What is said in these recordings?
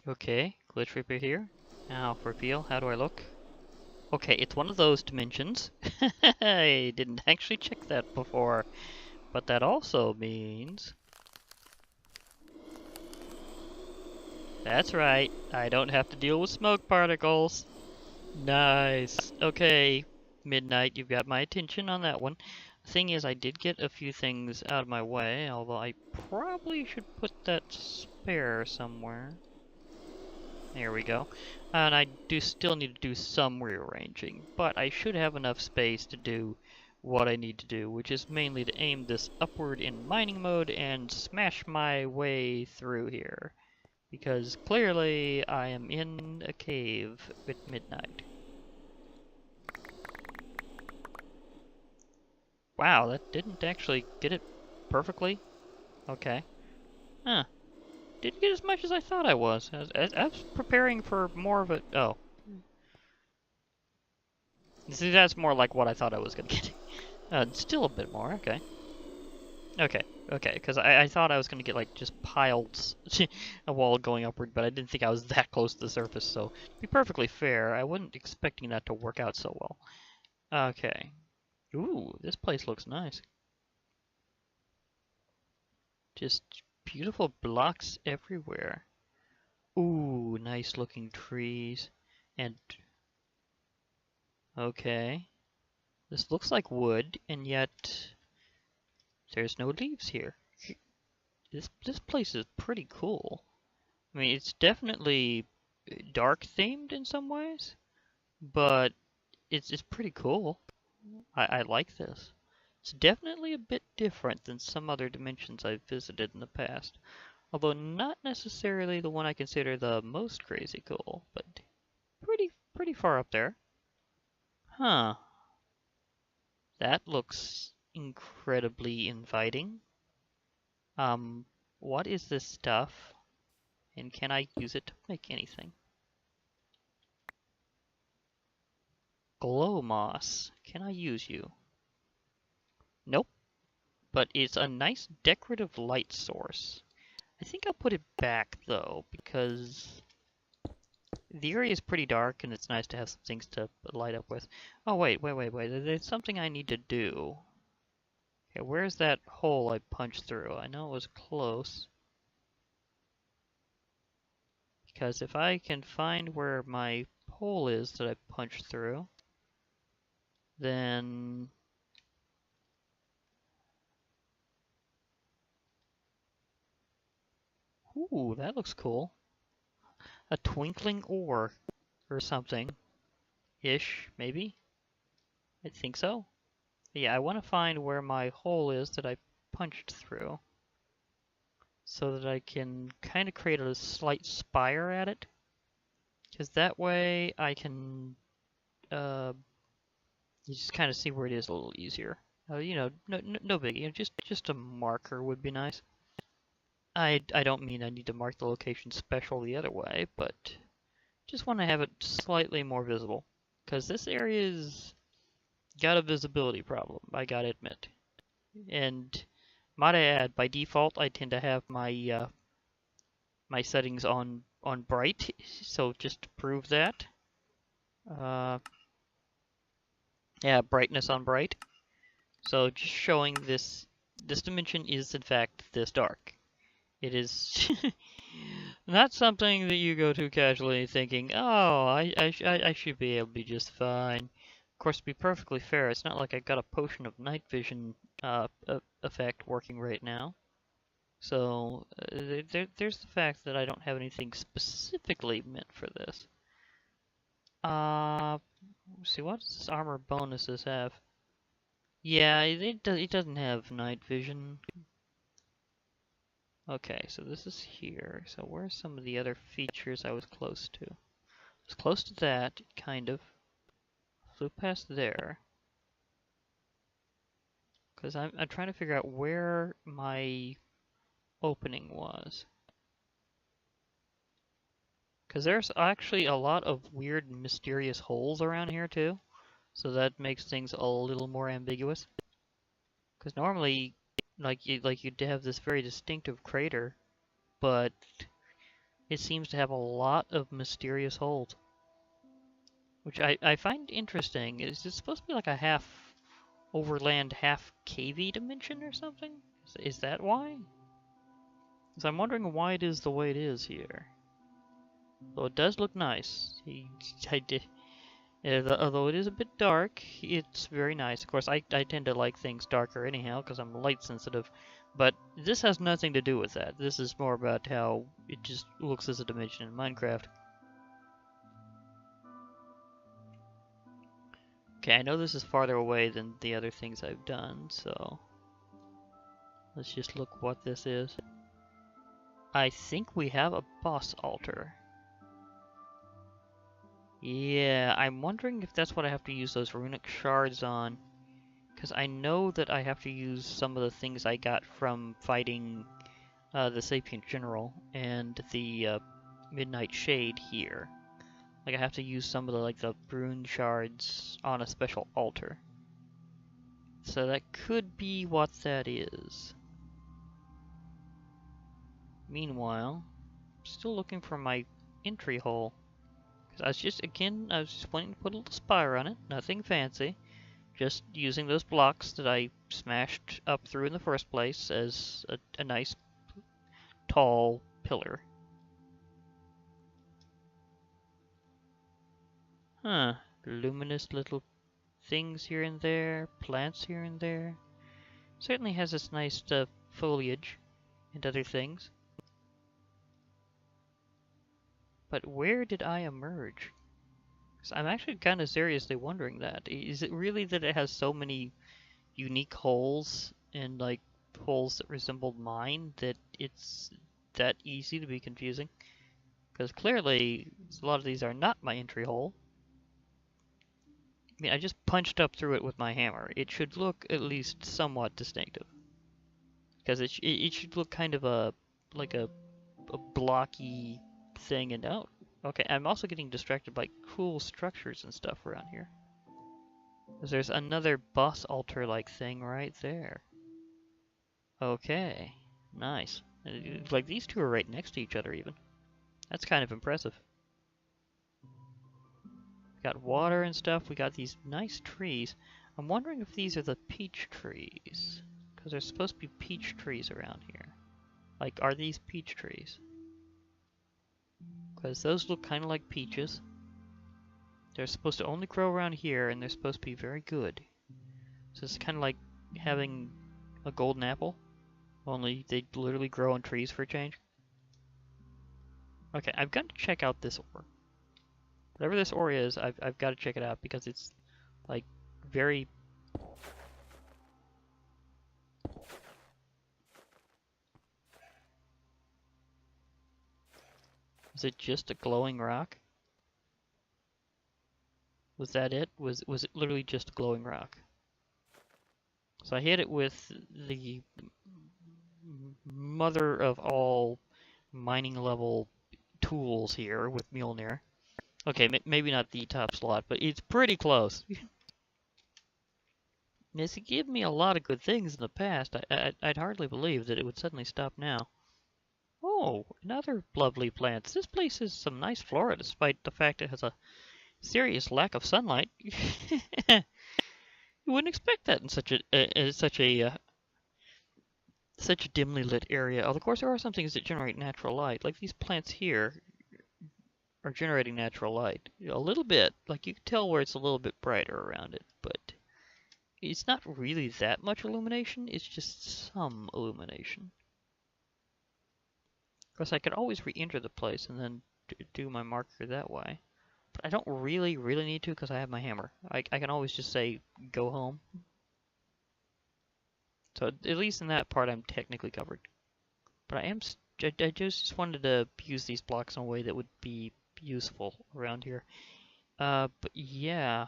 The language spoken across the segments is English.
Okay, glitch repair here. Now, reveal, how do I look? Okay, it's one of those dimensions. I didn't actually check that before. But that also means... That's right, I don't have to deal with smoke particles. Nice. Okay, Midnight, you've got my attention on that one. The thing is, I did get a few things out of my way, although I probably should put that spare somewhere. There we go. And I do still need to do some rearranging, but I should have enough space to do what I need to do, which is mainly to aim this upward in mining mode and smash my way through here. Because clearly I am in a cave at midnight. Wow, that didn't actually get it perfectly. Okay. Huh. Didn't get as much as I thought I was. I was preparing for more of a... Oh. See, that's more like what I thought I was gonna get. Still a bit more, okay. Okay, because I thought I was gonna get, like, just piled a wall going upward, but I didn't think I was that close to the surface, so to be perfectly fair, I wasn't expecting that to work out so well. Okay. Ooh, this place looks nice. Just beautiful blocks everywhere. Ooh, nice looking trees. And... Okay. This looks like wood, and yet... There's no leaves here. This place is pretty cool. I mean, it's definitely dark themed in some ways, but it's pretty cool. I like this. It's definitely a bit different than some other dimensions I've visited in the past. Although not necessarily the one I consider the most crazy cool, but pretty far up there. Huh. That looks incredibly inviting. What is this stuff? And can I use it to make anything? Glow moss. Can I use you? Nope. But it's a nice decorative light source. I think I'll put it back though, because the area is pretty dark and it's nice to have some things to light up with. Oh wait. There's something I need to do. Okay, where's that hole I punched through? I know it was close. Because if I can find where my hole is that I punched through, then... Ooh, that looks cool. A twinkling ore or something. Ish, maybe? I think so. Yeah, I want to find where my hole is that I punched through, so that I can kind of create a slight spire at it. Because that way I can you just kind of see where it is a little easier. You know, no biggie. You know, just a marker would be nice. I don't mean I need to mark the location special the other way, but just want to have it slightly more visible. Because this area's got a visibility problem, I gotta admit. And might I add, by default, I tend to have my my settings on bright, so just to prove that. Yeah, brightness on bright. So just showing this dimension is in fact this dark. It is not something that you go to casually thinking, oh, I should be able to be just fine. Of course, to be perfectly fair, it's not like I got a potion of night vision effect working right now. So there's the fact that I don't have anything specifically meant for this. Let's see, what does this armor bonuses have? Yeah, it doesn't have night vision. Okay, so this is here. So where's some of the other features I was close to? I was close to that, kind of. Flew past there. Because I'm trying to figure out where my opening was. Because there's actually a lot of weird, mysterious holes around here, too. So that makes things a little more ambiguous. Because normally, like you'd have this very distinctive crater, but it seems to have a lot of mysterious holes, which I find interesting. Is it supposed to be like a half overland, half cavey dimension or something? Is that why? Because I'm wondering why it is the way it is here. Though it does look nice. Although it is a bit dark, it's very nice. Of course, I tend to like things darker anyhow, because I'm light sensitive. But this has nothing to do with that. This is more about how it just looks as a dimension in Minecraft. Okay, I know this is farther away than the other things I've done, so let's just look what this is. I think we have a boss altar. Yeah, I'm wondering if that's what I have to use those runic shards on. Because I know that I have to use some of the things I got from fighting the Sapient General and the Midnight Shade here. Like, I have to use some of the rune shards on a special altar. So that could be what that is. Meanwhile, I'm still looking for my entry hole. Because I was just wanting to put a little spire on it, nothing fancy. Just using those blocks that I smashed up through in the first place as a nice, tall pillar. Huh. Luminous little things here and there, plants here and there. Certainly has this nice foliage and other things. But where did I emerge? 'Cause I'm actually kind of seriously wondering that. Is it really that it has so many unique holes and like holes that resembled mine that it's that easy to be confusing? Because clearly a lot of these are not my entry hole. I mean, I just punched up through it with my hammer. It should look at least somewhat distinctive. Because it should look kind of like a blocky thing. And oh, okay, I'm also getting distracted by cool structures and stuff around here. Because there's another boss altar-like thing right there. Okay, nice. Like these two are right next to each other even. That's kind of impressive. Got water and stuff. We got these nice trees. I'm wondering if these are the peach trees. Because there's supposed to be peach trees around here. Like, are these peach trees? Because those look kind of like peaches. They're supposed to only grow around here, and they're supposed to be very good. So it's kind of like having a golden apple. Only they literally grow on trees for a change. Okay, I've got to check out this ore. Whatever this ore is, I've got to check it out because it's like very... Was it just a glowing rock? Was that it? Was it literally just a glowing rock? So I hit it with the mother of all mining level tools here with Mjolnir. Okay, maybe not the top slot, but it's pretty close. It's given me a lot of good things in the past. I'd hardly believe that it would suddenly stop now. Oh, another lovely plants. This place has some nice flora despite the fact it has a serious lack of sunlight. You wouldn't expect that in such a dimly lit area. Of course, there are some things that generate natural light, like these plants here are generating natural light. A little bit, like you can tell where it's a little bit brighter around it, but it's not really that much illumination, it's just some illumination. Of course, I could always re-enter the place and then do my marker that way. But I don't really need to because I have my hammer. I can always just say, go home. So at least in that part I'm technically covered. But I just wanted to use these blocks in a way that would be useful around here. But yeah,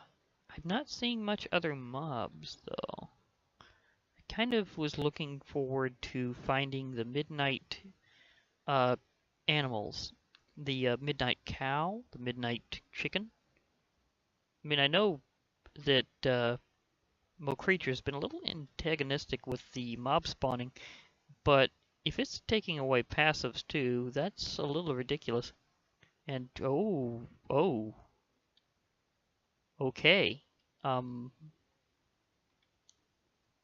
I'm not seeing much other mobs though. I kind of was looking forward to finding the midnight animals. The midnight cow, the midnight chicken. I mean, I know that Mo Creature's been a little antagonistic with the mob spawning, but if it's taking away passives too, that's a little ridiculous. And oh, okay. Um,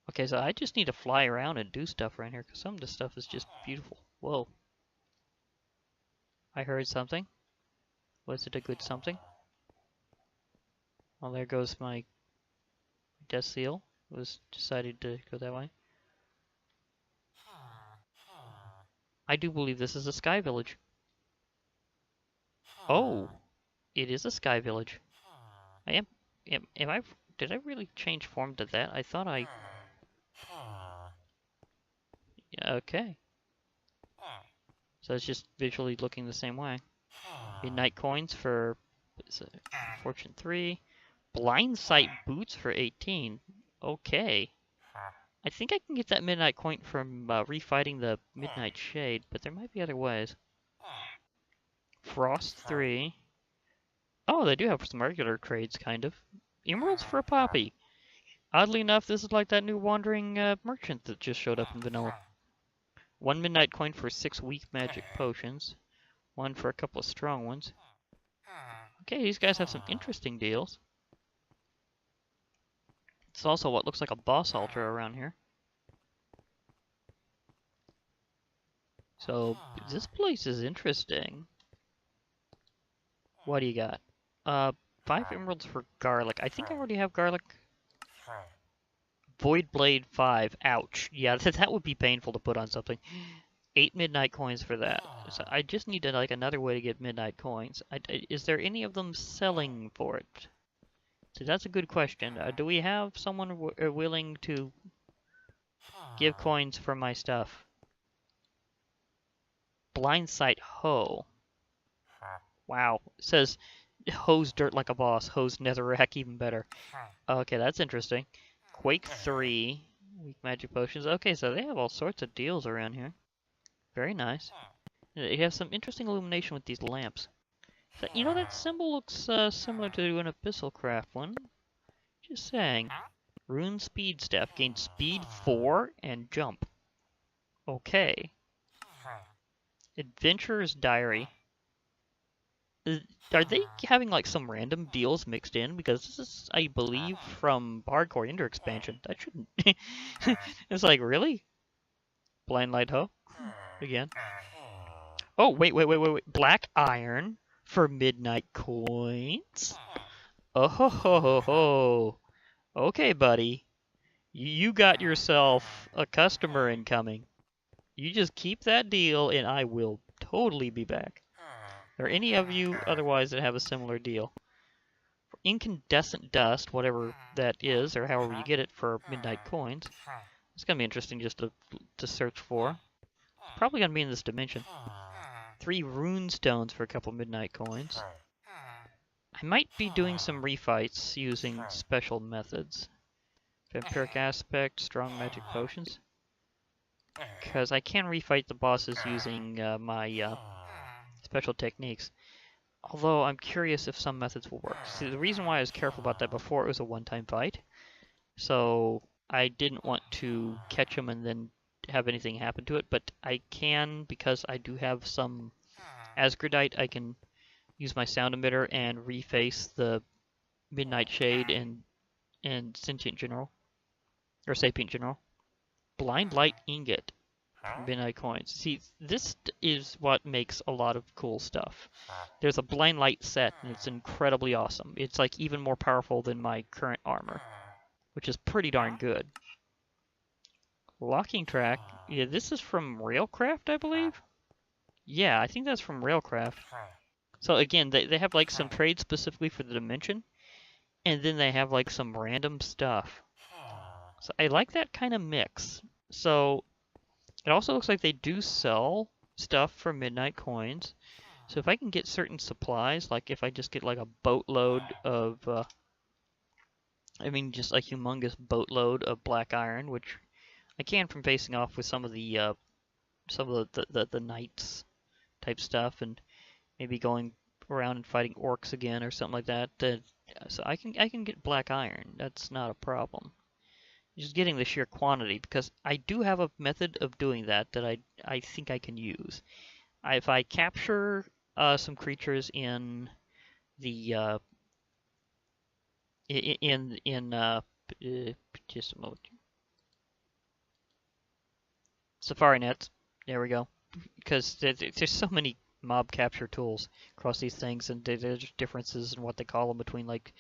okay, so I just need to fly around and do stuff around here because some of this stuff is just beautiful. Whoa, I heard something. Was it a good something? Well, there goes my death seal. It was decided to go that way. I do believe this is a sky village. Oh, it is a sky village. Am I, did I really change form to that? I thought I, okay. So it's just visually looking the same way. Midnight coins for Fortune 3. Blind Sight boots for 18. Okay. I think I can get that midnight coin from refighting the Midnight Shade, but there might be other ways. Frost 3. Oh, they do have some regular trades, kind of. Emeralds for a poppy. Oddly enough, this is like that new wandering merchant that just showed up in vanilla. 1 midnight coin for 6 weak magic potions. 1 for a couple of strong ones. Okay, these guys have some interesting deals. It's also what looks like a boss altar around here. So, this place is interesting. What do you got? 5 emeralds for garlic. I think I already have garlic. Void Blade 5. Ouch. Yeah, that would be painful to put on something. 8 midnight coins for that. So I just need to, like, another way to get midnight coins. Is there any of them selling for it? So that's a good question. Do we have someone willing to give coins for my stuff? Blind Sight Hoe. Wow. It says, hose dirt like a boss. Hose netherrack even better. Okay, that's interesting. Quake 3. Weak magic potions. Okay, so they have all sorts of deals around here. Very nice. It has some interesting illumination with these lamps. So, you know, that symbol looks similar to an Abyssal Craft one. Just saying. Rune Speed Staff. Gain speed 4 and jump. Okay. Adventurer's Diary. Are they having like some random deals mixed in? Because this is, I believe, from Hardcore Ender expansion. That shouldn't... It's like, really? Blind Light Hoe? Again. Oh, wait. Black Iron for midnight coins? Oh ho ho ho ho. Okay, buddy. You got yourself a customer incoming. You just keep that deal and I will totally be back. Are there any of you otherwise that have a similar deal? For incandescent dust, whatever that is, or however you get it for midnight coins. It's gonna be interesting just to search for. It's probably gonna be in this dimension. 3 rune stones for a couple midnight coins. I might be doing some refights using special methods. Vampiric aspect, strong magic potions. Because I can refight the bosses using my special techniques. Although I'm curious if some methods will work. See, the reason why I was careful about that before, it was a one-time fight. So I didn't want to catch him and then have anything happen to it. But I can, because I do have some Asgardite, I can use my sound emitter and reface the Midnight Shade and Sentient General. Or Sapient General. Blind Light Ingot. Midnight coins. See, this is what makes a lot of cool stuff. There's a blind light set, and it's incredibly awesome. It's like even more powerful than my current armor, which is pretty darn good. Locking track. Yeah, this is from Railcraft, I believe? Yeah, I think that's from Railcraft. So again, they have like some trades specifically for the dimension, and then they have like some random stuff. So I like that kind of mix. So it also looks like they do sell stuff for midnight coins. So if I can get certain supplies, like if I just get like a boatload of, just a humongous boatload of black iron, which I can from facing off with some of the knights type stuff, and maybe going around and fighting orcs again or something like that. So I can get black iron. That's not a problem. Just getting the sheer quantity, because I do have a method of doing that that I think I can use. If I capture some creatures in the just a moment, Safari nets. There we go. Because there's so many mob capture tools across these things, and there's differences in what they call them between like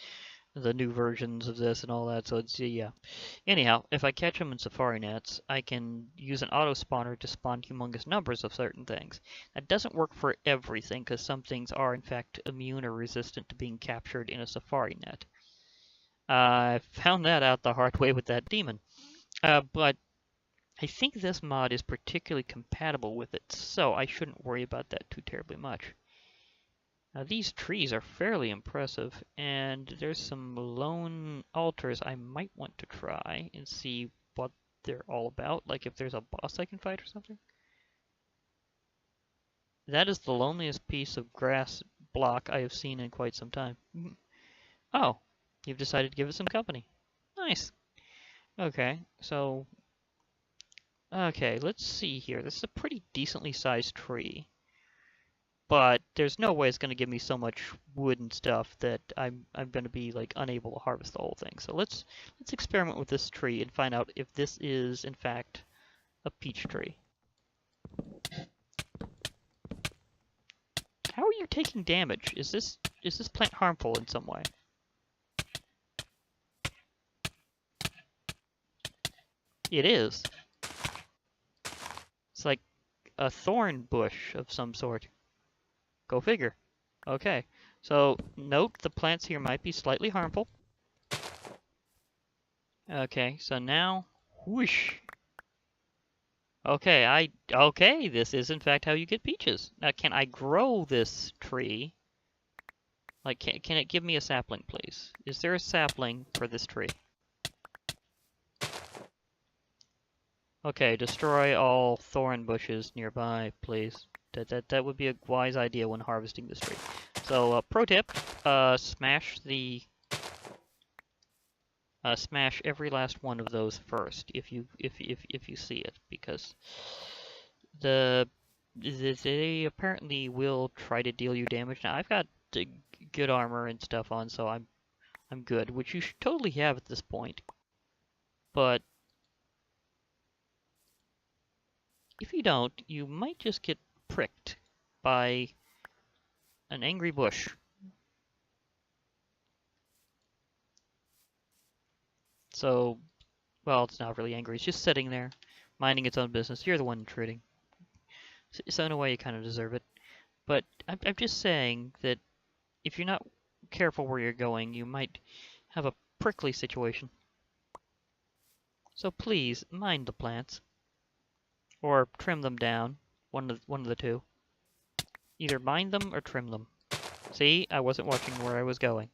the new versions of this and all that. So it's yeah. Anyhow, if I catch them in Safari nets, I can use an auto spawner to spawn humongous numbers of certain things. That doesn't work for everything, because some things are in fact immune or resistant to being captured in a Safari net. I found that out the hard way with that demon. But I think this mod is particularly compatible with it, so I shouldn't worry about that too terribly much. Now these trees are fairly impressive, and there's some lone altars I might want to try and see what they're all about, like if there's a boss I can fight or something. That is the loneliest piece of grass block I have seen in quite some time. Oh, you've decided to give it some company. Nice. Okay, so okay, let's see here. This is a pretty decently sized tree, but there's no way it's going to give me so much wood and stuff that I'm going to be like unable to harvest the whole thing. So let's experiment with this tree and find out if this is in fact a peach tree. How are you taking damage? Is this plant harmful in some way? It is. It's like a thorn bush of some sort. Go figure. Okay, so note the plants here might be slightly harmful. Okay, so now, whoosh. Okay, okay, this is in fact how you get peaches. Now, can I grow this tree? Like, can it give me a sapling, please? Is there a sapling for this tree? Okay, destroy all thorn bushes nearby, please. That would be a wise idea when harvesting this tree. So, pro tip: smash every last one of those first if you see it, because they apparently will try to deal you damage. Now I've got good armor and stuff on, so I'm good, which you should totally have at this point. But if you don't, you might just get pricked by an angry bush. So, well, it's not really angry. It's just sitting there, minding its own business. You're the one intruding. So in a way, you kind of deserve it. But I'm just saying that if you're not careful where you're going, you might have a prickly situation. So please, mind the plants. Or trim them down. One of the two. Either mind them or trim them. See, I wasn't watching where I was going.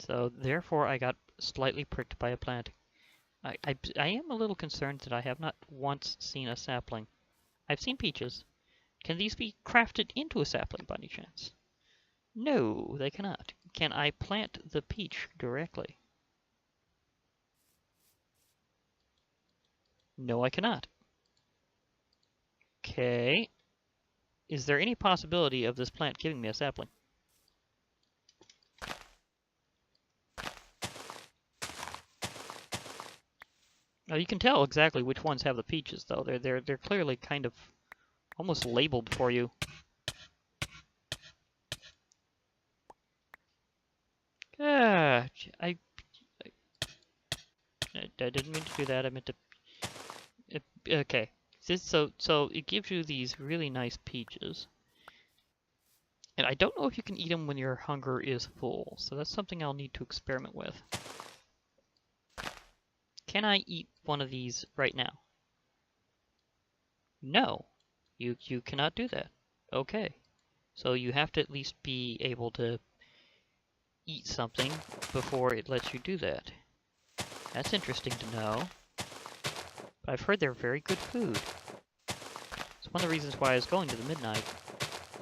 So therefore I got slightly pricked by a plant. I am a little concerned that I have not once seen a sapling. I've seen peaches. Can these be crafted into a sapling by any chance? No, they cannot. Can I plant the peach directly? No, I cannot. Okay. Is there any possibility of this plant giving me a sapling? Now you can tell exactly which ones have the peaches, though. They're clearly kind of almost labeled for you. I didn't mean to do that. I meant to. Okay. So it gives you these really nice peaches. And I don't know if you can eat them when your hunger is full, so that's something I'll need to experiment with. Can I eat one of these right now? No. You cannot do that. Okay. So you have to at least be able to eat something before it lets you do that. That's interesting to know. But I've heard they're very good food. It's one of the reasons why I was going to the midnight.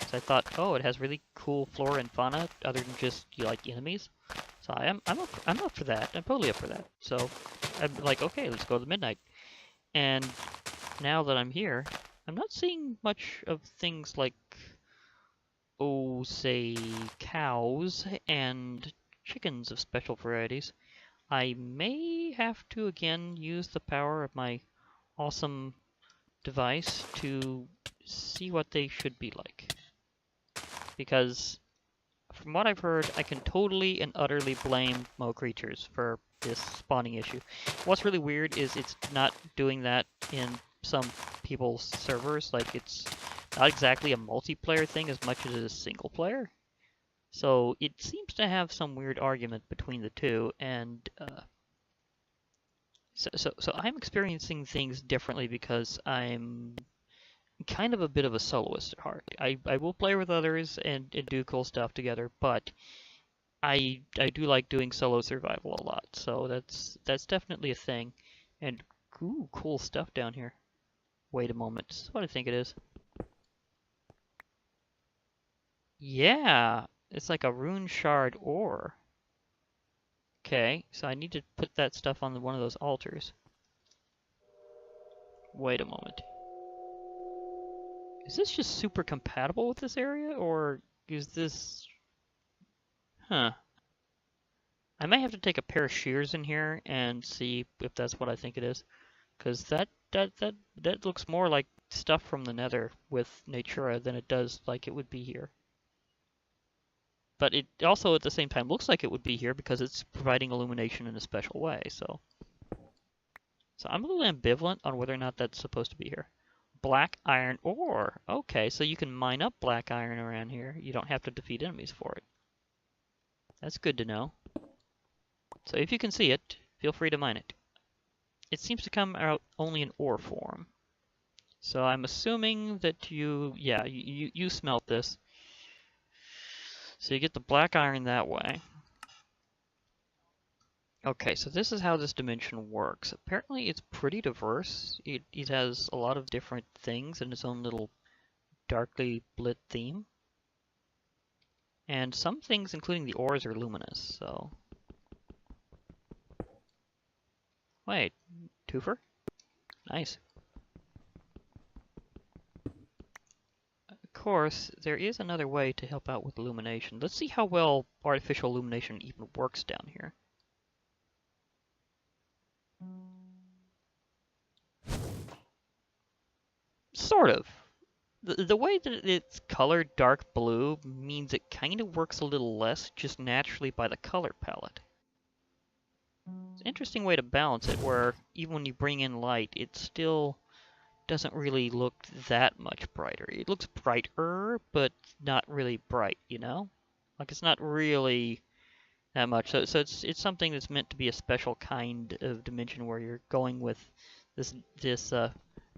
So I thought, oh, it has really cool flora and fauna other than just like enemies. So I'm up for that. I'm totally up for that. So I'm like, okay, let's go to midnight. And now that I'm here, I'm not seeing much of things like, oh, say, cows and chickens of special varieties. I may have to again use the power of my awesome device to see what they should be like. Because from what I've heard, I can totally and utterly blame Mo creatures for this spawning issue. What's really weird is it's not doing that in some people's servers. Like, it's not exactly a multiplayer thing as much as it is single player. So it seems to have some weird argument between the two, and so I'm experiencing things differently because I'm kind of a bit of a soloist at heart. I will play with others and do cool stuff together, but I do like doing solo survival a lot. So that's definitely a thing. And ooh, cool stuff down here. Wait a moment. This is what I think it is. Yeah, it's like a rune shard ore. Okay, so I need to put that stuff on one of those altars. Wait a moment. Is this just super compatible with this area, or is this... Huh. I may have to take a pair of shears in here and see if that's what I think it is. Because that looks more like stuff from the Nether with Natura than it does like it would be here. But it also at the same time looks like it would be here because it's providing illumination in a special way, so I'm a little ambivalent on whether or not that's supposed to be here. Black iron ore. Okay, so you can mine up black iron around here. You don't have to defeat enemies for it. That's good to know. So if you can see it, feel free to mine it. It seems to come out only in ore form. So I'm assuming that you smelt this. So you get the black iron that way. Okay, so this is how this dimension works. Apparently it's pretty diverse. It has a lot of different things in its own little darkly lit theme. And some things, including the ores, are luminous, so... Wait, twofer? Nice. Of course, there is another way to help out with illumination. Let's see how well artificial illumination even works down here. Sort of. The way that it's colored dark blue means it kind of works a little less just naturally by the color palette. It's an interesting way to balance it, where even when you bring in light, it still doesn't really look that much brighter. It looks brighter, but not really bright, you know? Like, it's not really that much. So it's something that's meant to be a special kind of dimension where you're going with this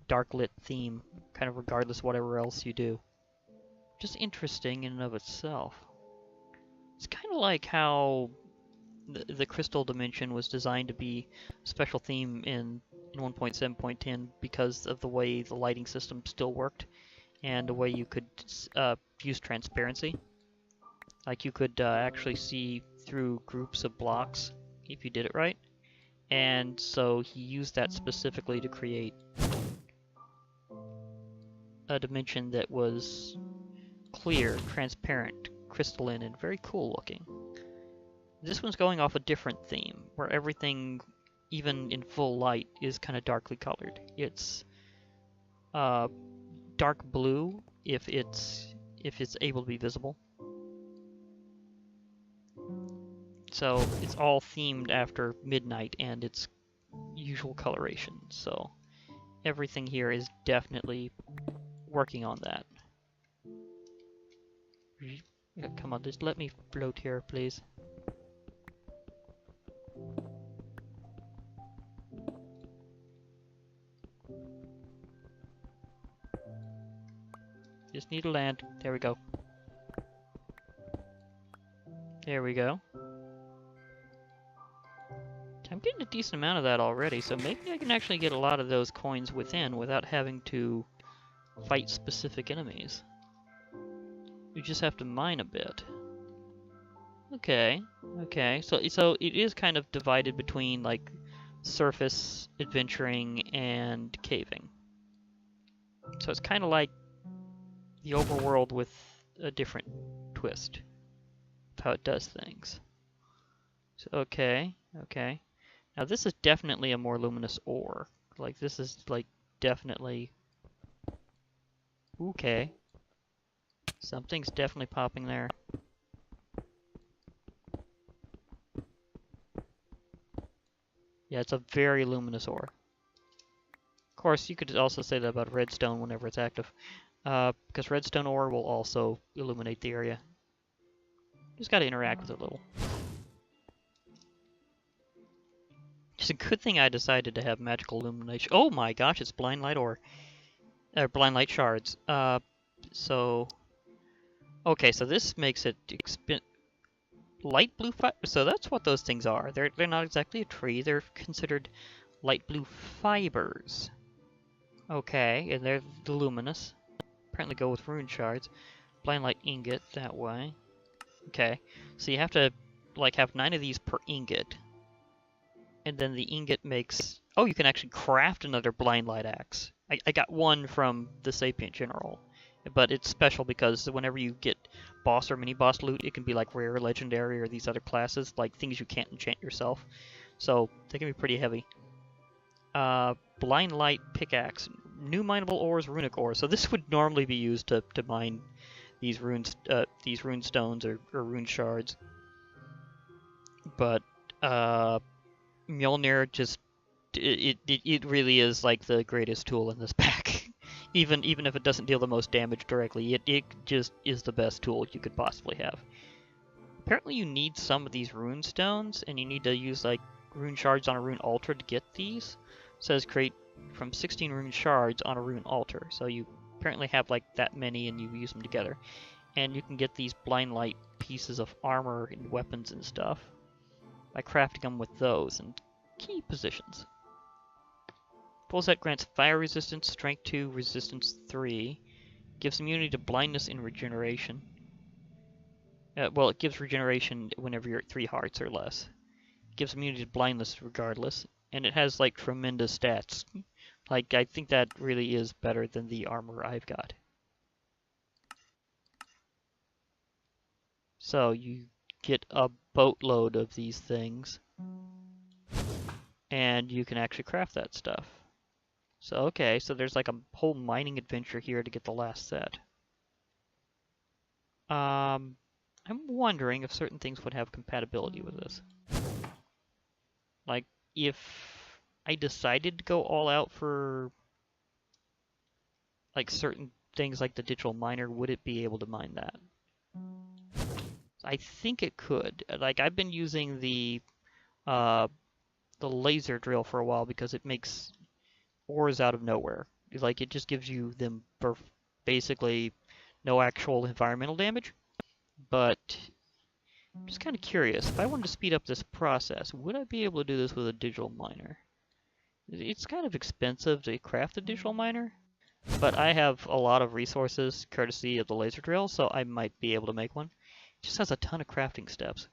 dark lit theme, kind of regardless of whatever else you do. Just interesting in and of itself. It's kind of like how the crystal dimension was designed to be a special theme in 1.7.10 because of the way the lighting system still worked and the way you could use transparency. Like you could actually see through groups of blocks if you did it right. And so he used that specifically to create a dimension that was clear, transparent, crystalline, and very cool looking. This one's going off a different theme, where everything, even in full light, is kind of darkly colored. It's dark blue if it's able to be visible. So it's all themed after midnight and its usual coloration. So everything here is definitely working on that. Come on, just let me float here, please. Just need to land. There we go. There we go. I'm getting a decent amount of that already, so maybe I can actually get a lot of those coins within without having to fight specific enemies. You just have to mine a bit. Okay, okay. So it is kind of divided between like surface adventuring and caving. So it's kind of like the overworld with a different twist of how it does things. So, okay, okay. Now this is definitely a more luminous ore. Like this is like definitely okay. Something's definitely popping there. Yeah, it's a very luminous ore. Of course, you could also say that about redstone whenever it's active. Because redstone ore will also illuminate the area. Just gotta interact with it a little. It's a good thing I decided to have magical illumination. Oh my gosh, it's blind light ore. Blind light shards. Okay, so this makes it light blue so that's what those things are. They're not exactly a tree. They're considered light blue fibers. Okay, and they're luminous. Apparently go with rune shards. Blind light ingot that way. Okay, so you have to like have 9 of these per ingot, and then the ingot makes. Oh, you can actually craft another blind light axe. I got one from the Sapient General, but it's special because whenever you get boss or mini boss loot, it can be like rare, legendary, or these other classes, like things you can't enchant yourself. So they can be pretty heavy. Blind light pickaxe, new mineable ores, runic ore. So this would normally be used to mine these rune stones or rune shards. But Mjolnir just it really is like the greatest tool in this pack. even if it doesn't deal the most damage directly, it just is the best tool you could possibly have. Apparently you need some of these rune stones, and you need to use like rune shards on a rune altar to get these. It says create from 16 rune shards on a rune altar. So you apparently have like that many and you use them together. And you can get these blind light pieces of armor and weapons and stuff by crafting them with those and key positions. Full set grants fire resistance, strength 2, resistance 3. Gives immunity to blindness and regeneration. Well, it gives regeneration whenever you're at 3 hearts or less. It gives immunity to blindness regardless. And it has like tremendous stats. Like, I think that really is better than the armor I've got. So you get a boatload of these things. And you can actually craft that stuff. So, okay, so there's like a whole mining adventure here to get the last set. I'm wondering if certain things would have compatibility with this. Like, if I decided to go all out for like certain things like the digital miner, would it be able to mine that? I think it could. Like, I've been using the laser drill for a while because it makes ores out of nowhere. Like, it just gives you them for basically no actual environmental damage. But I'm just kind of curious, if I wanted to speed up this process, would I be able to do this with a digital miner? It's kind of expensive to craft a digital miner, but I have a lot of resources courtesy of the laser drill, so I might be able to make one. It just has a ton of crafting steps.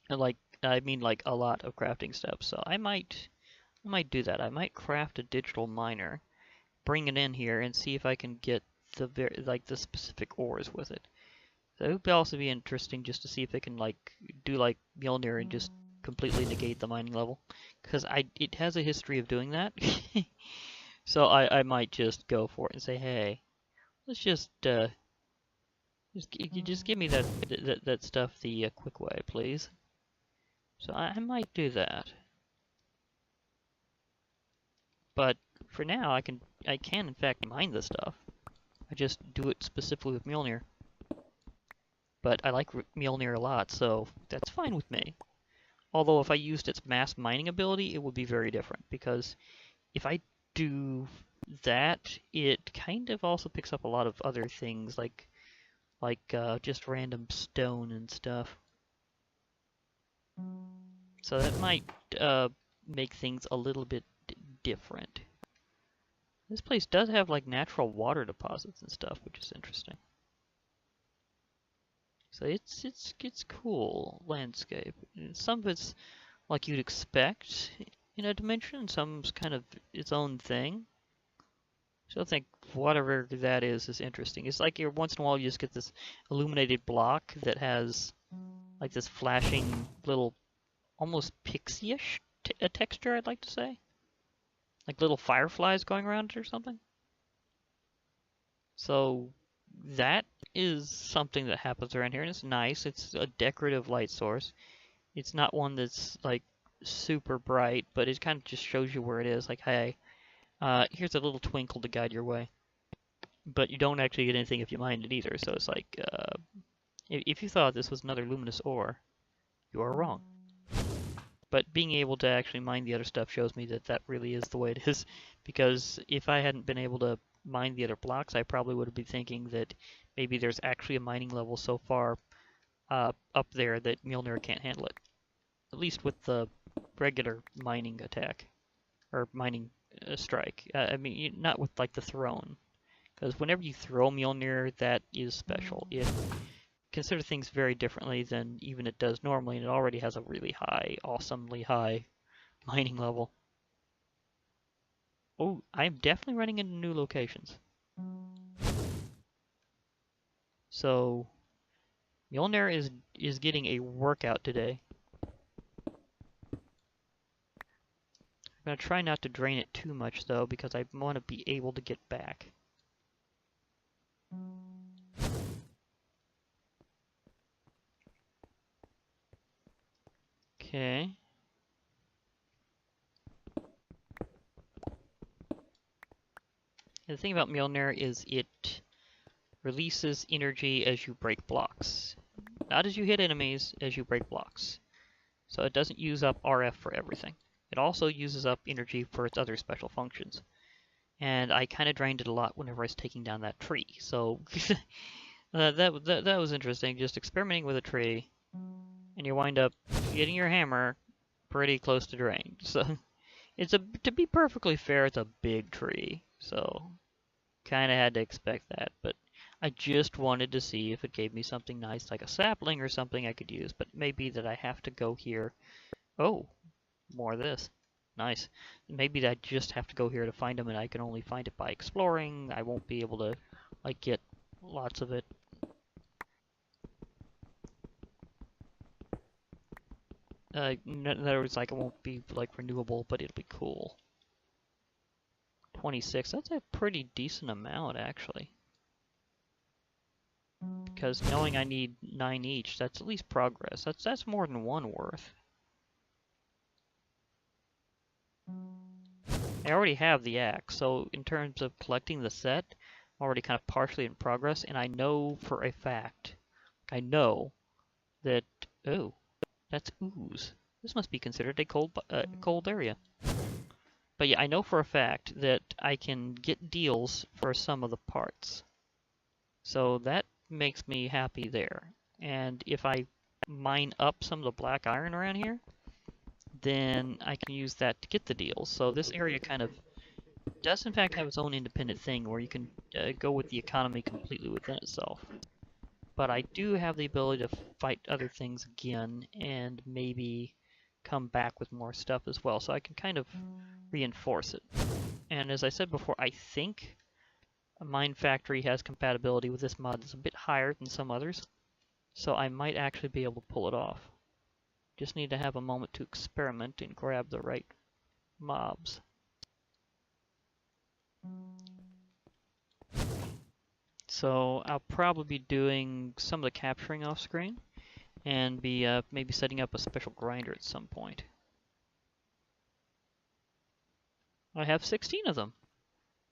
And like, I mean like a lot of crafting steps, so I might do that. I might craft a digital miner, bring it in here, and see if I can get the specific ores with it. So it would also be interesting just to see if it can like do like Mjolnir and just completely negate the mining level, because it has a history of doing that. So I might just go for it and say, hey, let's just give me that stuff the quick way, please. So I might do that. But for now, I can in fact mine the stuff. I just do it specifically with Mjolnir. But I like Mjolnir a lot, so that's fine with me. Although if I used its mass mining ability, it would be very different, because if I do that, it kind of also picks up a lot of other things, like just random stone and stuff. So that might make things a little bit different. This place does have like natural water deposits and stuff, which is interesting. So it's cool landscape. Some of it's like you'd expect in a dimension, some's kind of its own thing. So I think whatever that is interesting. It's like once in a while you just get this illuminated block that has like this flashing little, almost pixie-ish texture, I'd like to say. Like little fireflies going around it or something. So that is something that happens around here, and it's nice. It's a decorative light source. It's not one that's like super bright, but it kind of just shows you where it is. Like, hey, here's a little twinkle to guide your way. But you don't actually get anything if you mine it either. So it's like, if you thought this was another luminous ore, you are wrong. But being able to actually mine the other stuff shows me that that really is the way it is. Because if I hadn't been able to mine the other blocks, I probably would have been thinking that maybe there's actually a mining level so far up there that Mjolnir can't handle it. At least with the regular mining attack. Or mining strike. I mean, not with like the throne. Because whenever you throw Mjolnir, that is special. It considers things very differently than even it does normally, and it already has a really high, awesomely high mining level. Oh, I'm definitely running into new locations. So, Mjolnir is getting a workout today. I'm going to try not to drain it too much, though, because I want to be able to get back. Okay. And the thing about Mjolnir is it releases energy as you break blocks. Not as you hit enemies, as you break blocks. So it doesn't use up RF for everything. It also uses up energy for its other special functions. And I kind of drained it a lot whenever I was taking down that tree. So that was interesting, just experimenting with a tree, and you wind up getting your hammer pretty close to drained. So to be perfectly fair, it's a big tree. So kind of had to expect that, but I just wanted to see if it gave me something nice, like a sapling or something I could use, but maybe that I have to go here. Oh, more of this. Nice. Maybe that I just have to go here to find them, and I can only find it by exploring. I won't be able to, like, get lots of it. In other words, like, it won't be, like, renewable, but it'll be cool. 26, that's a pretty decent amount, actually. Because knowing I need 9 each, that's at least progress. That's more than one worth. I already have the axe, so in terms of collecting the set, I'm already kind of partially in progress, and I know for a fact, that, oh, that's ooze. This must be considered a cold area. But yeah, I know for a fact that I can get deals for some of the parts. So that makes me happy there. And if I mine up some of the black iron around here, then I can use that to get the deals. So this area kind of does in fact have its own independent thing where you can go with the economy completely within itself. But I do have the ability to fight other things again and maybe come back with more stuff as well. So I can kind of reinforce it. And as I said before, I think a Mine Factory has compatibility with this mod that's a bit higher than some others. So I might actually be able to pull it off. Just need to have a moment to experiment and grab the right mobs. So I'll probably be doing some of the capturing off screen and be maybe setting up a special grinder at some point. I have 16 of them.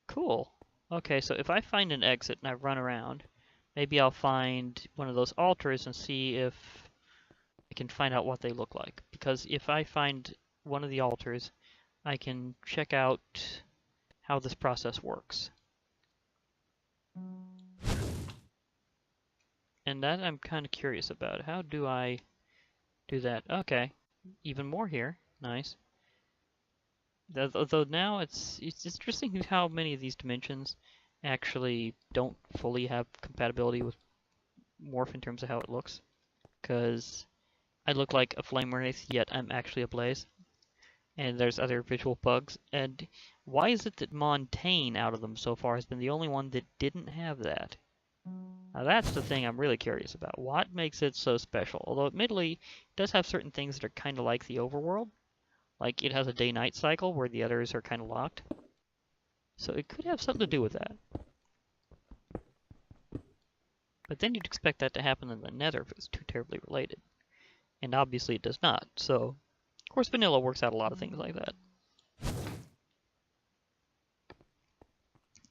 Cool. Okay, so if I find an exit and I run around, maybe I'll find one of those altars and see if I can find out what they look like. Because if I find one of the altars, I can check out how this process works. And that I'm kind of curious about. How do I do that? Okay, even more here. Nice. Though now it's interesting how many of these dimensions actually don't fully have compatibility with Morph in terms of how it looks. Because I look like a flame wraith, yet I'm actually a blaze. And there's other visual bugs. And why is it that Montaigne out of them so far has been the only one that didn't have that? Now that's the thing I'm really curious about. What makes it so special? Although admittedly, it does have certain things that are kind of like the overworld. Like it has a day-night cycle where the others are kind of locked. So it could have something to do with that. But then you'd expect that to happen in the Nether if it's too terribly related. And obviously it does not. So, of course, vanilla works out a lot of things like that.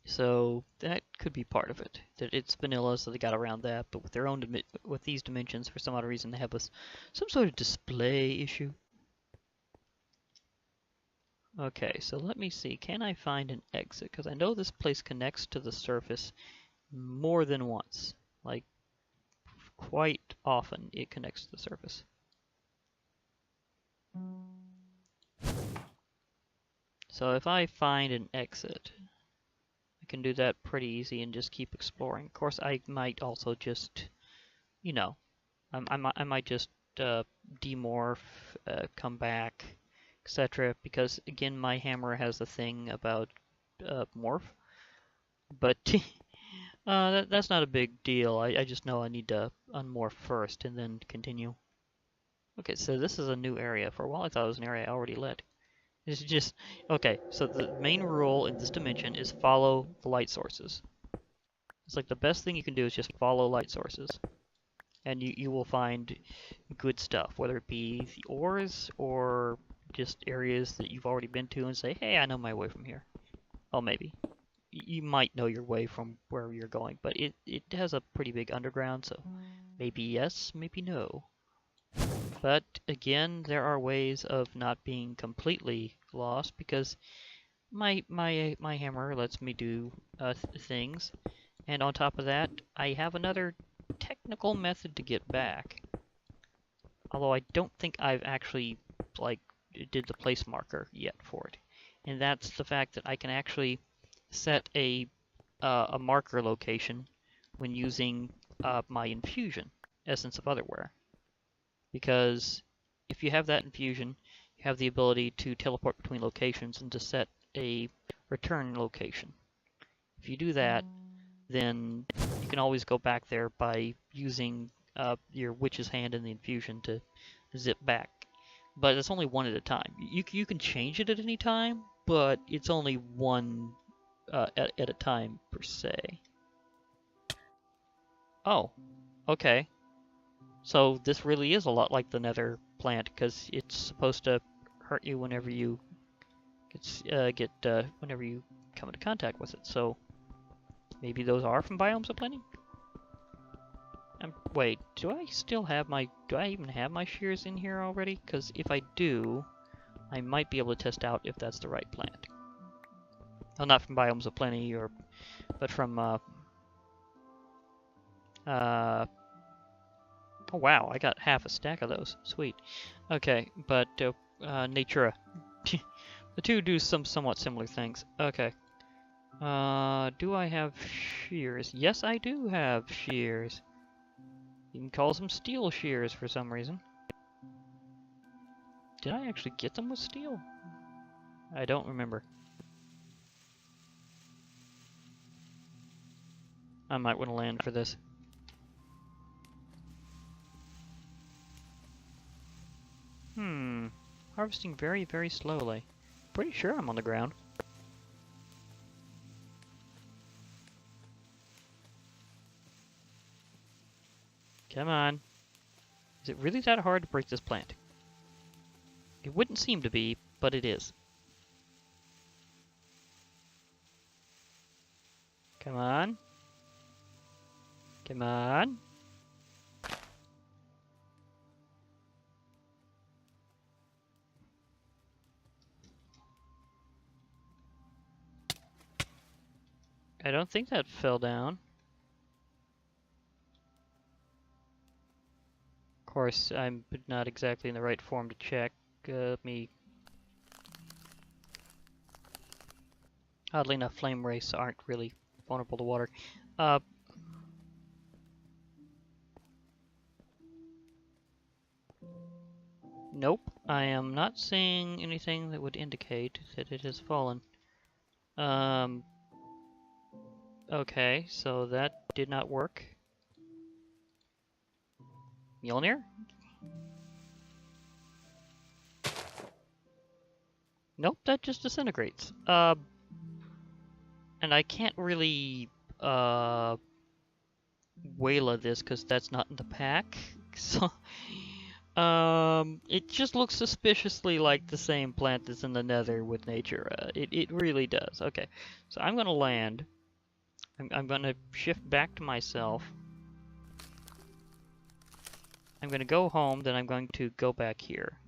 So that could be part of it. That it's vanilla, so they got around that. But with their own with these dimensions, for some odd reason, they have some sort of display issue. Okay, so let me see. Can I find an exit? Because I know this place connects to the surface more than once. Like, quite often it connects to the surface. So if I find an exit, I can do that pretty easy and just keep exploring. Of course, I might also just, you know, I might just demorph, come back, etc. Because again, my hammer has a thing about morph, but that's not a big deal. I just know I need to unmorph first and then continue. Okay, so this is a new area. For a while I thought it was an area I already lit. It's just, okay, so the main rule in this dimension is follow the light sources. It's like the best thing you can do is just follow light sources. And you will find good stuff, whether it be the ores or just areas that you've already been to and say, hey, I know my way from here. Well, maybe. You might know your way from where you're going, but it has a pretty big underground, so maybe yes, maybe no. But again, there are ways of not being completely lost because my hammer lets me do things, and on top of that, I have another technical method to get back. Although I don't think I've actually like did the place marker yet for it, and that's the fact that I can actually set a marker location when using my infusion, Essence of Otherware. Because if you have that infusion, you have the ability to teleport between locations and to set a return location. If you do that, then you can always go back there by using your witch's hand in the infusion to zip back. But it's only one at a time. You can change it at any time, but it's only one at a time per se. Oh, okay. So this really is a lot like the Nether plant because it's supposed to hurt you whenever you whenever you come into contact with it. So maybe those are from Biomes of Plenty. Wait, do I even have my shears in here already? Because if I do, I might be able to test out if that's the right plant. Well, not from Biomes of Plenty, but from oh wow, I got half a stack of those. Sweet. Okay, but Natura. The two do some somewhat similar things. Okay. Do I have shears? Yes, I do have shears. You can call them steel shears for some reason. Did I actually get them with steel? I don't remember. I might want to land for this. Harvesting very, very slowly. Pretty sure I'm on the ground. Come on. Is it really that hard to break this plant? It wouldn't seem to be, but it is. Come on. Come on. I don't think that fell down. Of course, I'm not exactly in the right form to check. Let me... Oddly enough, flame wraiths aren't really vulnerable to water. Uh, nope. I am not seeing anything that would indicate that it has fallen. Um, okay, so that did not work. Mjolnir? Nope, that just disintegrates. And I can't really, Wayla this because that's not in the pack. So, it just looks suspiciously like the same plant that's in the Nether with nature. It really does. Okay, so I'm gonna land. I'm gonna shift back to myself. I'm gonna go home, then I'm going to go back here.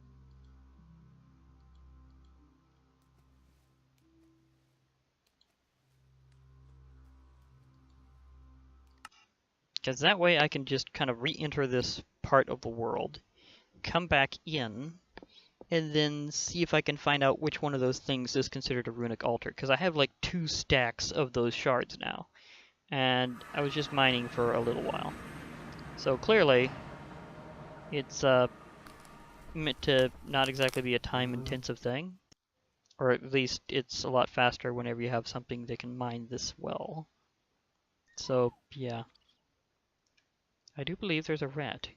Because that way I can just kind of re-enter this part of the world, come back in, and then see if I can find out which one of those things is considered a Runic Altar. Because I have like 2 stacks of those shards now. And I was just mining for a little while. So clearly, it's meant to not exactly be a time-intensive thing. Or at least it's a lot faster whenever you have something that can mine this well. So, yeah. I do believe there's a rat.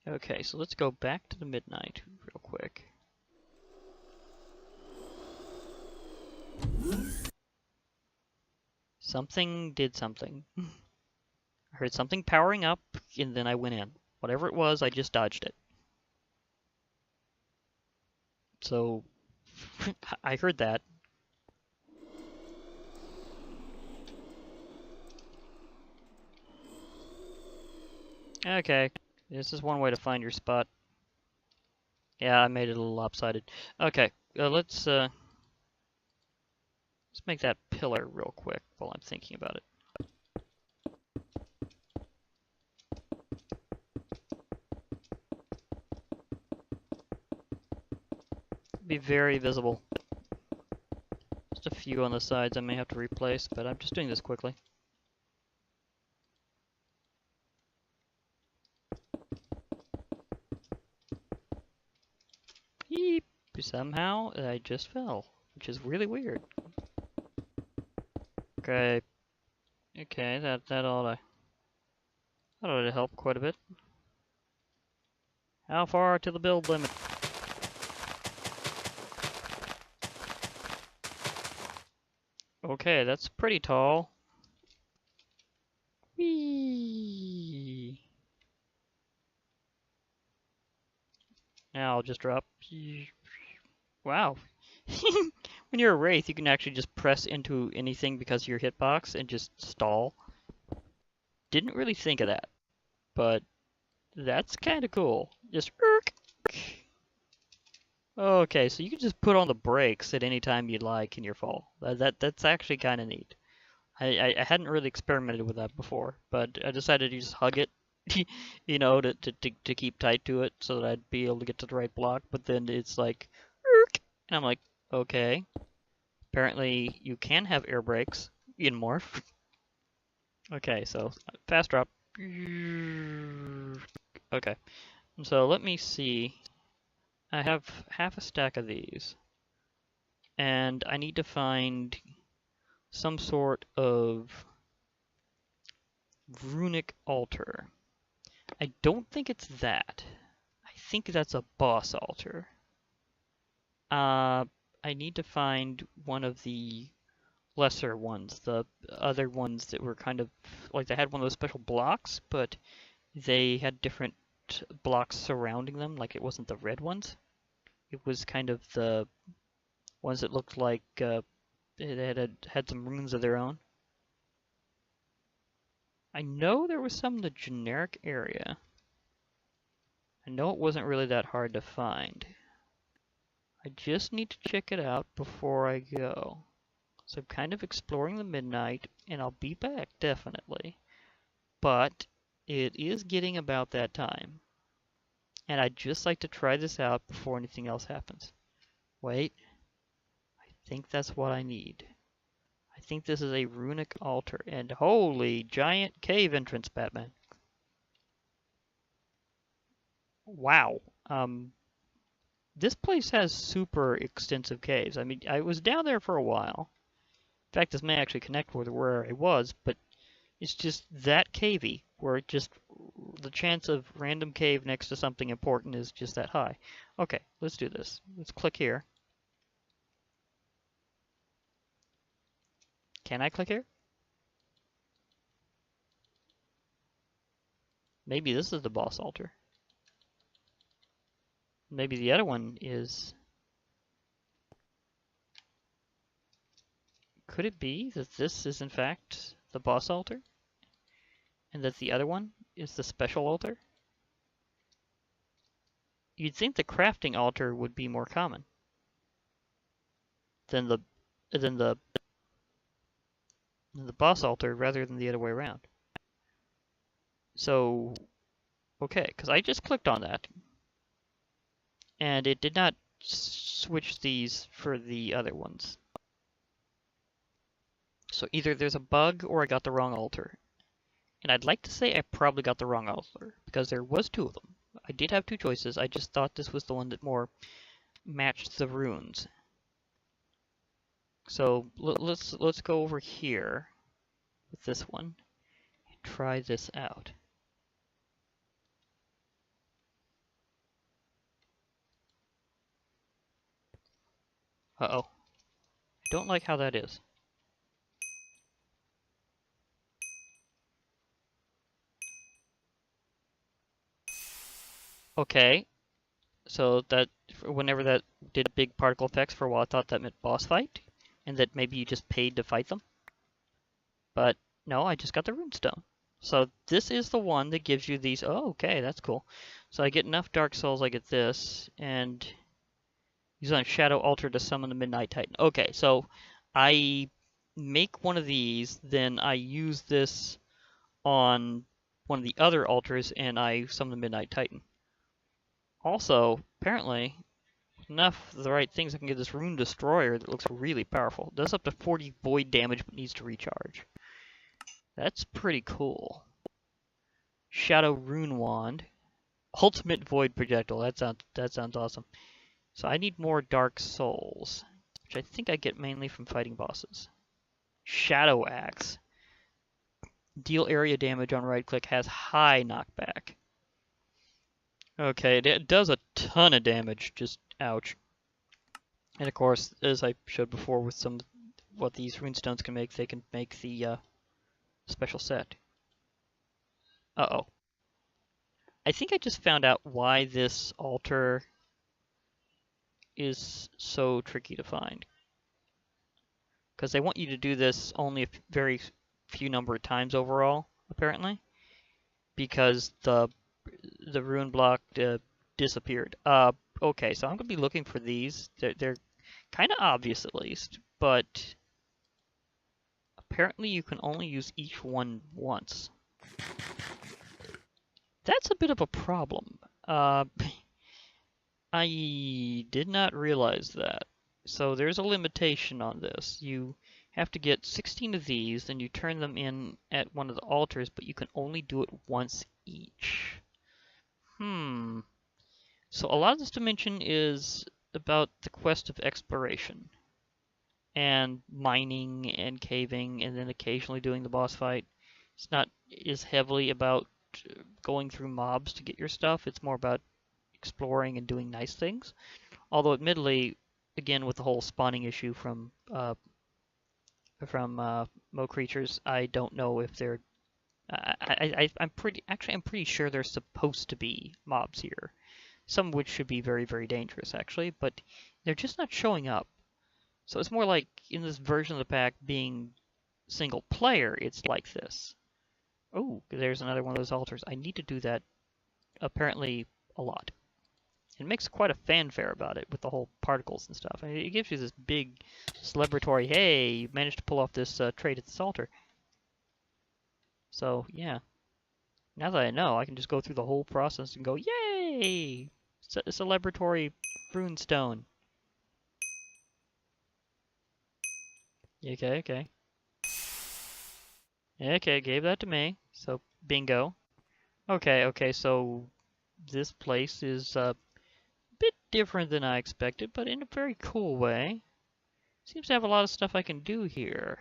Okay, so let's go back to the midnight real quick. Something did something. I heard something powering up, and then I went in. Whatever it was, I just dodged it. So, I heard that. Okay, this is one way to find your spot. Yeah, I made it a little lopsided. Okay, let's make that pillar real quick while I'm thinking about it. Be very visible. Just a few on the sides I may have to replace, but I'm just doing this quickly. Yeep. Somehow I just fell, which is really weird. Okay. Okay, that ought to help quite a bit. How far to the build limit? Okay, that's pretty tall. Whee! Now I'll just drop. Wow. When you're a Wraith, you can actually just press into anything because of your hitbox and just stall. Didn't really think of that, but that's kind of cool. Just Okay, so you can just put on the brakes at any time you'd like in your fall. That's actually kind of neat. I hadn't really experimented with that before, but I decided to just hug it, you know, to keep tight to it so that I'd be able to get to the right block. But then it's like, and I'm like, okay. Apparently, you can have air brakes in Morph. Okay, so fast drop. Okay, so let me see. I have half a stack of these, and I need to find some sort of Runic Altar. I don't think it's that. I think that's a boss altar. I need to find one of the lesser ones, the other ones that were kind of like they had one of those special blocks, but they had different blocks surrounding them, like it wasn't the red ones. It was kind of the ones that looked like they had some runes of their own. I know there was some in the generic area. I know it wasn't really that hard to find. I just need to check it out before I go. So I'm kind of exploring the midnight, and I'll be back, definitely. But it is getting about that time. And I'd just like to try this out before anything else happens. Wait. think that's what I need. I think this is a Runic Altar, and holy giant cave entrance, Batman. Wow. This place has super extensive caves. I mean, I was down there for a while. In fact, this may actually connect with where I was, but it's just that cavey, where it just the chance of random cave next to something important is just that high. Okay, let's do this. Let's click here. Can I click here? Maybe this is the boss altar. Maybe the other one is... Could it be that this is in fact the boss altar? And that the other one is the special altar? You'd think the crafting altar would be more common than the than the boss altar rather than the other way around. So, okay, because I just clicked on that and it did not switch these for the other ones. So either there's a bug or I got the wrong altar. And I'd like to say I probably got the wrong altar because there was two of them. I did have two choices. I just thought this was the one that more matched the runes. So let's go over here with this one and try this out. Uh-oh. I don't like how that is. Okay. So that whenever that did big particle effects for a while, I thought that meant boss fight, and that maybe you just paid to fight them. But no, I just got the runestone. So this is the one that gives you these. Oh, okay, that's cool. So I get enough Dark Souls, I get this, and use on Shadow Altar to summon the Midnight Titan. Okay, so I make one of these, then I use this on one of the other altars, and I summon the Midnight Titan. Also, apparently, enough of the right things, I can get this Rune Destroyer that looks really powerful. It does up to 40 void damage, but needs to recharge. That's pretty cool. Shadow Rune Wand. Ultimate Void Projectile. That sounds awesome. So I need more Dark Souls, which I think I get mainly from fighting bosses. Shadow Axe. Deal area damage on right click, has high knockback. Okay, it does a ton of damage, just ouch. And of course, as I showed before with some what these runestones can make, they can make the special set. Uh-oh. I think I just found out why this altar is so tricky to find. Because they want you to do this only a very few number of times overall, apparently. Because the rune block disappeared. Okay, so I'm going to be looking for these. They're kind of obvious at least, but apparently you can only use each one once. That's a bit of a problem. I did not realize that. So there's a limitation on this. You have to get 16 of these, then you turn them in at one of the altars, but you can only do it once each. So a lot of this dimension is about the quest of exploration and mining and caving and then occasionally doing the boss fight. It's not as heavily about going through mobs to get your stuff. It's more about exploring and doing nice things. Although admittedly, again with the whole spawning issue from Mo creatures, I don't know if they're I'm pretty sure there's supposed to be mobs here. Some of which should be very, very dangerous, actually, but they're just not showing up. So it's more like, in this version of the pack, being single player, it's like this. Oh, there's another one of those altars. I need to do that, apparently, a lot. It makes quite a fanfare about it, with the whole particles and stuff. I mean, it gives you this big celebratory, hey, you managed to pull off this trait at this altar. So, yeah. Now that I know, I can just go through the whole process and go, yay! Celebratory runestone. Okay, okay. Okay, gave that to me. So, bingo. Okay, okay, so this place is a bit different than I expected, but in a very cool way. Seems to have a lot of stuff I can do here.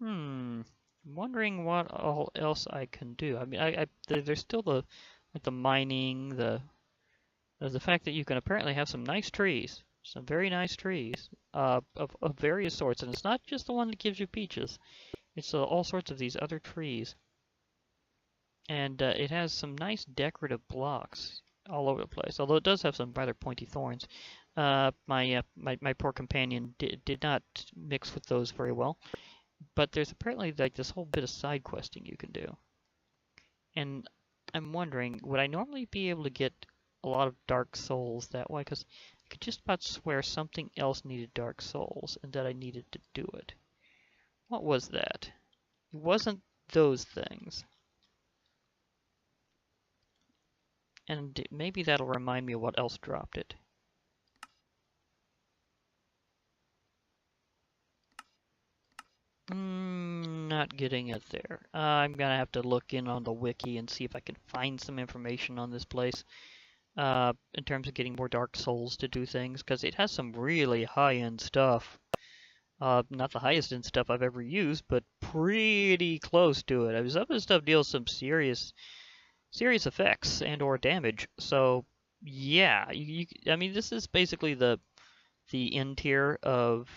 I'm wondering what all else I can do. I mean, there's still the like the mining, the fact that you can apparently have some nice trees, some very nice trees, of various sorts, and it's not just the one that gives you peaches. It's all sorts of these other trees, and it has some nice decorative blocks all over the place. Although it does have some rather pointy thorns. My poor companion did not mix with those very well. But there's apparently like this whole bit of side questing you can do. And I'm wondering, would I normally be able to get a lot of Dark Souls that way? Because I could just about swear something else needed Dark Souls and that I needed to do it. What was that? It wasn't those things. And maybe that'll remind me of what else dropped it. Not getting it there. I'm gonna have to look in on the wiki and see if I can find some information on this place. In terms of getting more Dark Souls to do things, because it has some really high-end stuff. Not the highest-end stuff I've ever used, but pretty close to it. I mean, some of this stuff deals some serious effects and or damage. So, yeah, I mean, this is basically the end tier of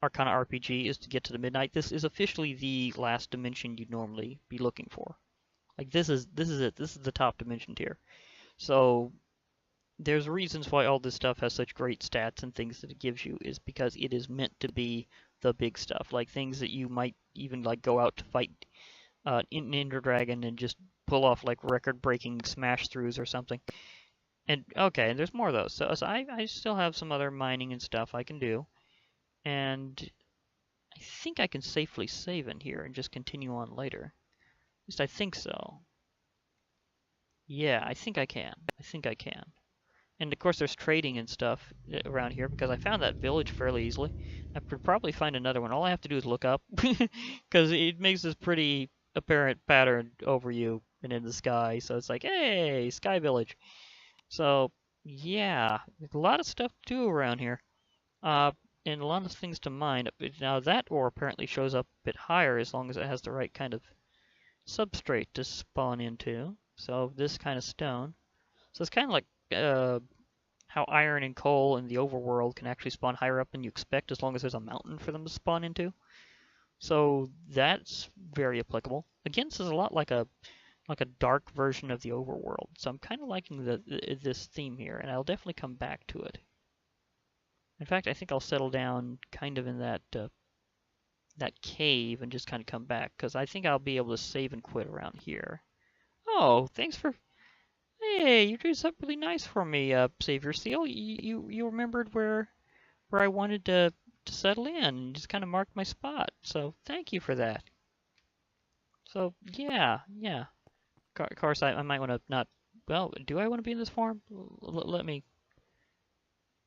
Arcana RPG is to get to the Midnight. This is officially the last dimension you'd normally be looking for. Like this is it. This is the top dimension tier. So there's reasons why all this stuff has such great stats and things that it gives you is because it is meant to be the big stuff, like things that you might even like go out to fight in Ender Dragon and just pull off like record-breaking smash throughs or something. And okay, there's more of those. So I still have some other mining and stuff I can do, and I think I can safely save in here and just continue on later. At least I think so. Yeah, I think I can. I think I can. And of course there's trading and stuff around here because I found that village fairly easily. I could probably find another one. All I have to do is look up because it makes this pretty apparent pattern over you and in the sky. So it's like, hey, sky village. So yeah, a lot of stuff to do around here. And a lot of things to mine. Now that ore apparently shows up a bit higher as long as it has the right kind of substrate to spawn into. So this kind of stone. So it's kind of like how iron and coal in the overworld can actually spawn higher up than you expect as long as there's a mountain for them to spawn into. So that's very applicable. Again, this is a lot like a dark version of the overworld. So I'm kind of liking this theme here, and I'll definitely come back to it. In fact, I think I'll settle down kind of in that cave and just kind of come back, because I think I'll be able to save and quit around here. Oh, thanks for... Hey, you did something really nice for me, Savior Seal. You remembered where I wanted to settle in and just kind of marked my spot. So thank you for that. So yeah. Of course, I might want to not... Well, do I want to be in this form? Let me...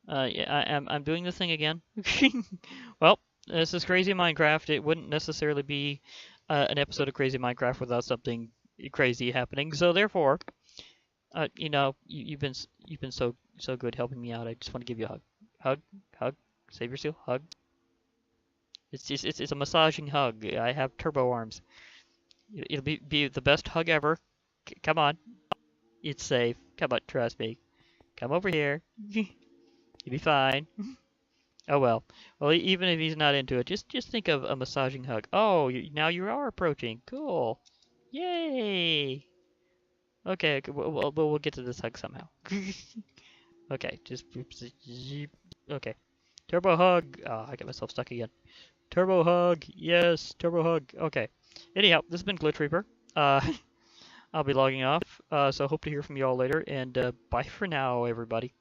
yeah, I'm doing the thing again. Well, this is Crazy Minecraft. It wouldn't necessarily be an episode of Crazy Minecraft without something crazy happening. So therefore, you know, you've been so good helping me out. I just want to give you a hug, Savior Seal, hug. It's a massaging hug. I have turbo arms. It'll be the best hug ever. Come on, it's safe. Come on, trust me. Come over here. You'll be fine. Oh well. Well, even if he's not into it, just think of a massaging hug. Oh, now you are approaching. Cool. Yay. Okay, we'll get to this hug somehow. Okay, just... Okay. Turbo hug! Oh, I got myself stuck again. Turbo hug! Yes, turbo hug! Okay. Anyhow, this has been Glitch Reaper. I'll be logging off, so hope to hear from you all later, and bye for now, everybody.